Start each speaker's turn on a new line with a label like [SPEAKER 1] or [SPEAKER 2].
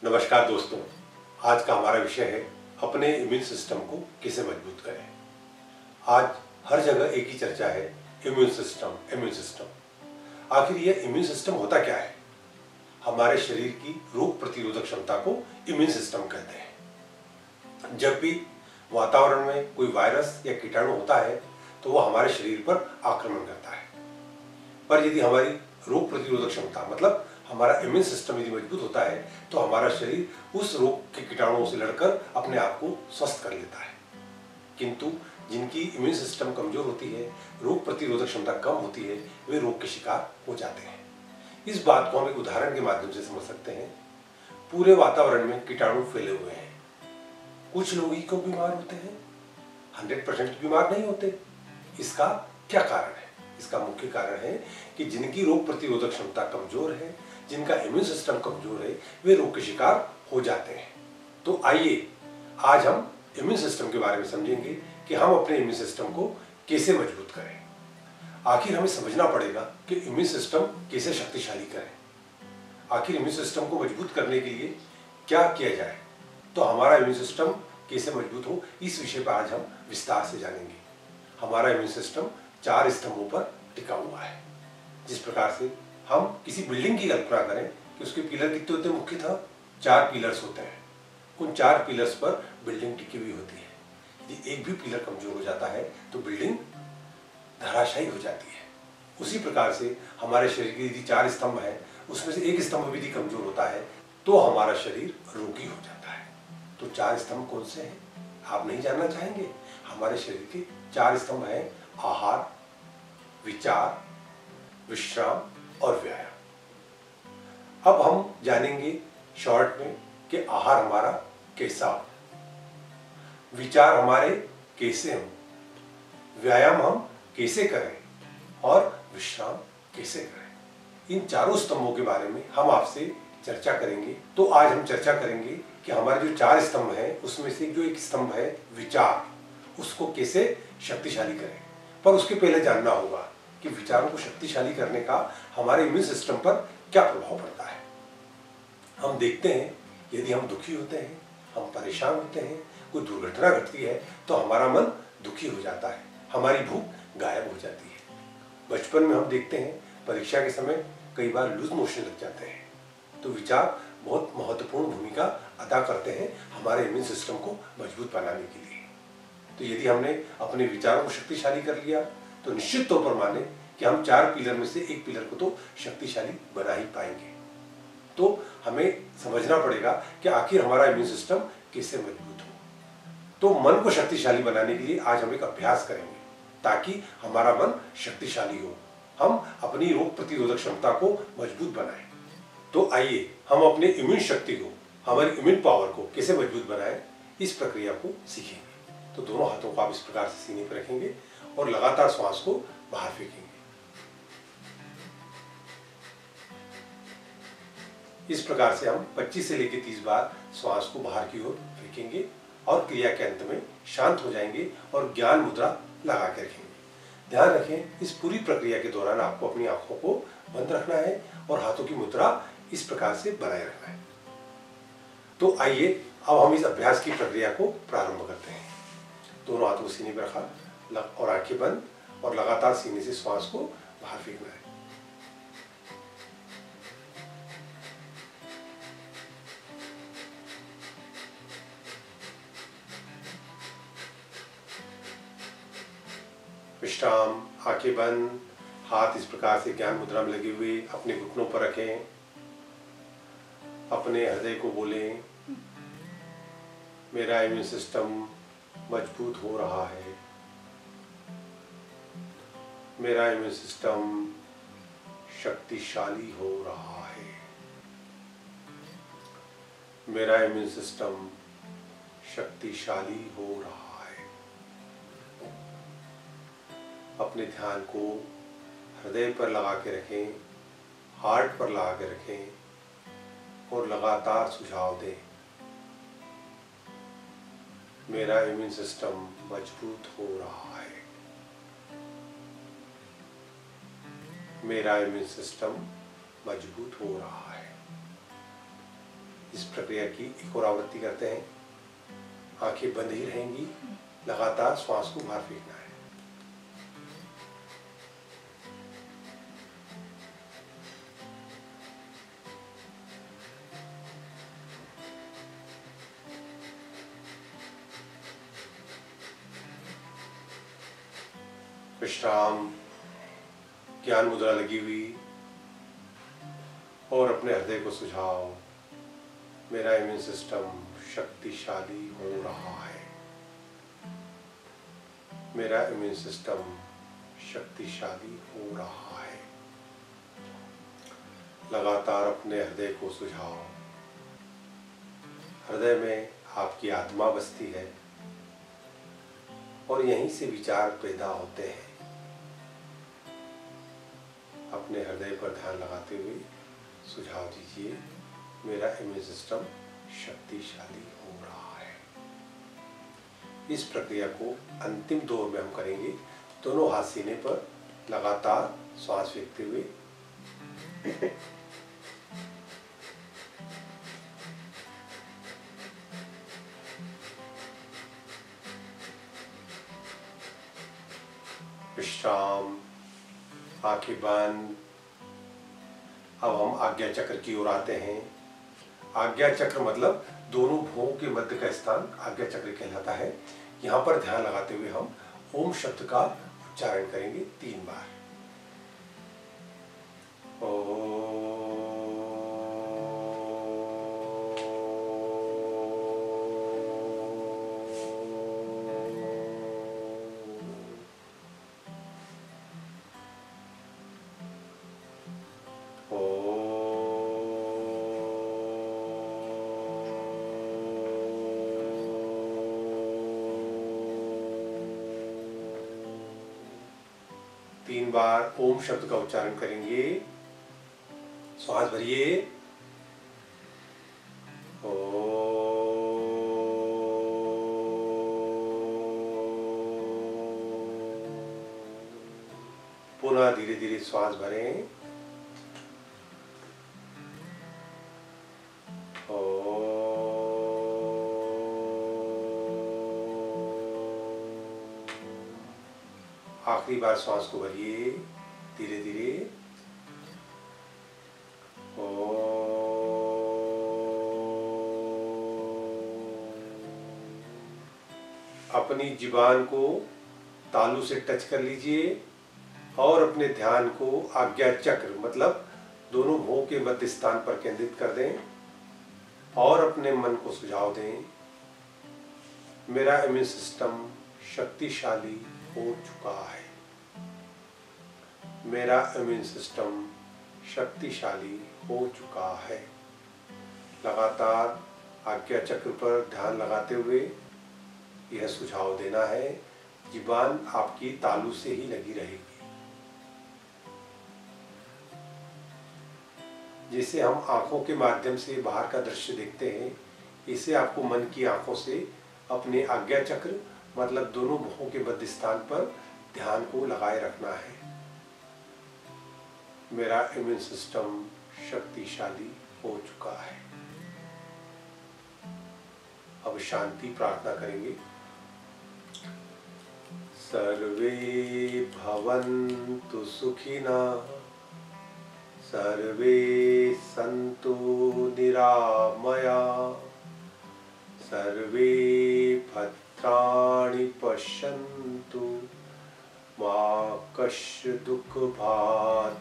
[SPEAKER 1] नमस्कार दोस्तों, आज का हमारा विषय है अपने इम्यून सिस्टम को कैसे मजबूत करें। आज हर जगह एक ही चर्चा है, इम्यून सिस्टम। आखिर यह इम्यून सिस्टम होता क्या है? हमारे शरीर की रोग प्रतिरोधक क्षमता को इम्यून सिस्टम कहते हैं। जब भी वातावरण में कोई वायरस या कीटाणु होता है तो वह हमारे शरीर पर आक्रमण करता है। पर यदि हमारी रोग प्रतिरोधक क्षमता मतलब हमारा इम्यून सिस्टम यदि मजबूत होता है तो हमारा शरीर उस रोग के कीटाणुओं से लड़कर अपने आप को स्वस्थ कर लेता है। किंतु जिनकी इम्यून सिस्टम कमजोर होती है, रोग प्रतिरोधक क्षमता कम होती है, वे रोग के शिकार हो जाते हैं। इस बात को हम एक उदाहरण के माध्यम से समझ सकते हैं। पूरे वातावरण में कीटाणु फैले हुए हैं, कुछ लोग ही को बीमार होते हैं, 100% बीमार नहीं होते। इसका क्या कारण है? इसका मुख्य कारण है कि जिनकी रोग प्रतिरोधक क्षमता कमजोर है, जिनका इम्यून सिस्टम कमजोर है, वे रोग के शिकार हो जाते हैं। तो आइए आज हम इम्यून सिस्टम के बारे में समझेंगे कि हम अपने इम्यून सिस्टम को कैसे मजबूत करें। आखिर हमें समझना पड़ेगा कि इम्यून सिस्टम कैसे शक्तिशाली करें। आखिर इम्यून सिस्टम को मजबूत करने के लिए क्या किया जाए, तो हमारा इम्यून सिस्टम कैसे मजबूत हो, इस विषय पर आज हम विस्तार से जानेंगे। हमारा इम्यून सिस्टम 4 स्तंभों पर टिका हुआ है। जिस प्रकार से हम किसी बिल्डिंग की कल्पना करें कि उसके पिलर कितने होते हैं, मुख्यतः 4 पिलर्स होते हैं। उन 4 पिलर्स पर बिल्डिंग टिकी हुई होती है। यदि एक भी पिलर कमजोर हो जाता है तो बिल्डिंग धराशायी हो जाती है। उसी प्रकार से हमारे शरीर के यदि 4 स्तंभ है, उसमें से एक स्तंभ यदि कमजोर होता है तो हमारा शरीर रोगी हो जाता है। तो 4 स्तंभ कौन से हैं, आप नहीं जानना चाहेंगे? हमारे शरीर के 4 स्तंभ हैं: आहार, विचार, विश्राम और व्यायाम। अब हम जानेंगे शॉर्ट में कि आहार हमारा कैसा हो, विचार हमारे कैसे हों, व्यायाम हम कैसे करें और विश्राम कैसे करें। इन चारों स्तंभों के बारे में हम आपसे चर्चा करेंगे। तो आज हम चर्चा करेंगे कि हमारे जो 4 स्तंभ हैं उसमें से जो एक स्तंभ है विचार, उसको कैसे शक्तिशाली करें। पर उसके पहले जानना होगा कि विचारों को शक्तिशाली करने का हमारे इम्यून सिस्टम पर क्या प्रभाव पड़ता है। हम देखते हैं यदि हम दुखी होते हैं, हम परेशान होते हैं, कोई दुर्घटना घटती है तो हमारा मन दुखी हो जाता है, हमारी भूख गायब हो जाती है। बचपन में हम देखते हैं परीक्षा के समय कई बार लूज मोशन लग जाते हैं। तो विचार बहुत महत्वपूर्ण भूमिका अदा करते हैं हमारे इम्यून सिस्टम को मजबूत बनाने के लिए। तो यदि हमने अपने विचारों को शक्तिशाली कर लिया तो निश्चित तौर पर माने कि हम 4 पिलर में से एक पिलर को तो शक्तिशाली बना ही पाएंगे। तो हमें समझना पड़ेगा कि आखिर हमारा इम्यून सिस्टम कैसे मजबूत हो। तो मन को शक्तिशाली बनाने के लिए आज हम एक अभ्यास करेंगे ताकि हमारा मन शक्तिशाली हो, हम अपनी रोग प्रतिरोधक क्षमता को मजबूत बनाएं। तो आइए हम अपने इम्यून शक्ति को, हमारी इम्यून पावर को कैसे मजबूत बनाएं, इस प्रक्रिया को सीखेंगे। तो दोनों हाथों को आप इस प्रकार से सीने पर रखेंगे और लगातार श्वास को बाहर फेंकेंगे। इस प्रकार से हम 25 से लेकर 30 बार श्वास को बाहर की ओर फेंकेंगे और क्रिया के अंत में शांत हो जाएंगे और ज्ञान मुद्रा लगा के रखेंगे। ध्यान रखें, इस पूरी प्रक्रिया के दौरान आपको अपनी आंखों को बंद रखना है और हाथों की मुद्रा इस प्रकार से बनाए रखना है। तो आइए अब हम इस अभ्यास की प्रक्रिया को प्रारंभ करते हैं। दोनों हाथों को सीने पर रखा और आंखें बंद और लगातार सीने से श्वास को बाहर फेंकना है। विश्राम, आंखें बंद, हाथ इस प्रकार से ज्ञान मुद्रा में लगे हुए अपने घुटनों पर रखें। अपने हृदय को बोलें, मेरा इम्यून सिस्टम मजबूत हो रहा है, मेरा इम्यून सिस्टम शक्तिशाली हो रहा है, मेरा इम्यून सिस्टम शक्तिशाली हो रहा है। अपने ध्यान को हृदय पर लगा के रखें, हार्ट पर लगा के रखें और लगातार सुझाव दें, मेरा इम्यून सिस्टम मजबूत हो रहा है, मेरा इम्यून सिस्टम मजबूत हो रहा है। इस प्रक्रिया की एक और आवृत्ति करते हैं। आंखें बंद ही रहेंगी, लगातार श्वास को बाहर फेंकना है। विश्राम, ज्ञान मुद्रा लगी हुई, और अपने हृदय को सुझाओ, मेरा इम्यून सिस्टम शक्तिशाली हो रहा है। मेरा इम्यून सिस्टम शक्तिशाली हो रहा है। लगातार अपने हृदय को सुझाओ। हृदय में आपकी आत्मा बसती है और यहीं से विचार पैदा होते हैं। अपने हृदय पर ध्यान लगाते हुए सुझाव दीजिए, मेरा इम्यून सिस्टम शक्तिशाली हो रहा है। इस प्रक्रिया को अंतिम दौर में हम करेंगे। दोनों हाथ सीने पर लगातार श्वास फेंकते हुए विश्राम, आंखें बंद। अब हम आज्ञा चक्र की ओर आते हैं। आज्ञा चक्र मतलब दोनों भुवों के मध्य का स्थान आज्ञा चक्र कहलाता है। यहाँ पर ध्यान लगाते हुए हम ओम शब्द का उच्चारण करेंगे 3 बार। तीन बार ओम शब्द का उच्चारण करेंगे। श्वास भरिए, ओ। पुनः धीरे धीरे श्वास भरें, आखिरी बार श्वास को भरिए धीरे धीरे, अपनी जुबान को तालू से टच कर लीजिए और अपने ध्यान को आज्ञा चक्र मतलब दोनों भुवों के मध्य स्थान पर केंद्रित कर दें और अपने मन को सुझाव दें, मेरा इम्यून सिस्टम शक्तिशाली हो चुका है। मेरा इम्यून सिस्टम शक्तिशाली हो चुका है। लगातार आज्ञा चक्र पर ध्यान लगाते हुए यह सुझाव देना है। जुबान आपकी तालू से ही लगी रहेगी। जिसे हम आंखों के माध्यम से बाहर का दृश्य देखते हैं, इसे आपको मन की आंखों से अपने आज्ञा चक्र मतलब दोनों भुवों के मध्य स्थान पर ध्यान को लगाए रखना है। मेरा इम्यून सिस्टम शक्तिशाली हो चुका है। अब शांति प्रार्थना करेंगे। सर्वे भवन्तु सुखिनः, सर्वे सन्तु निरामयाः, सर्वे भद्राणि पश्यन्तु, मा कश्चित् दुःखभाग्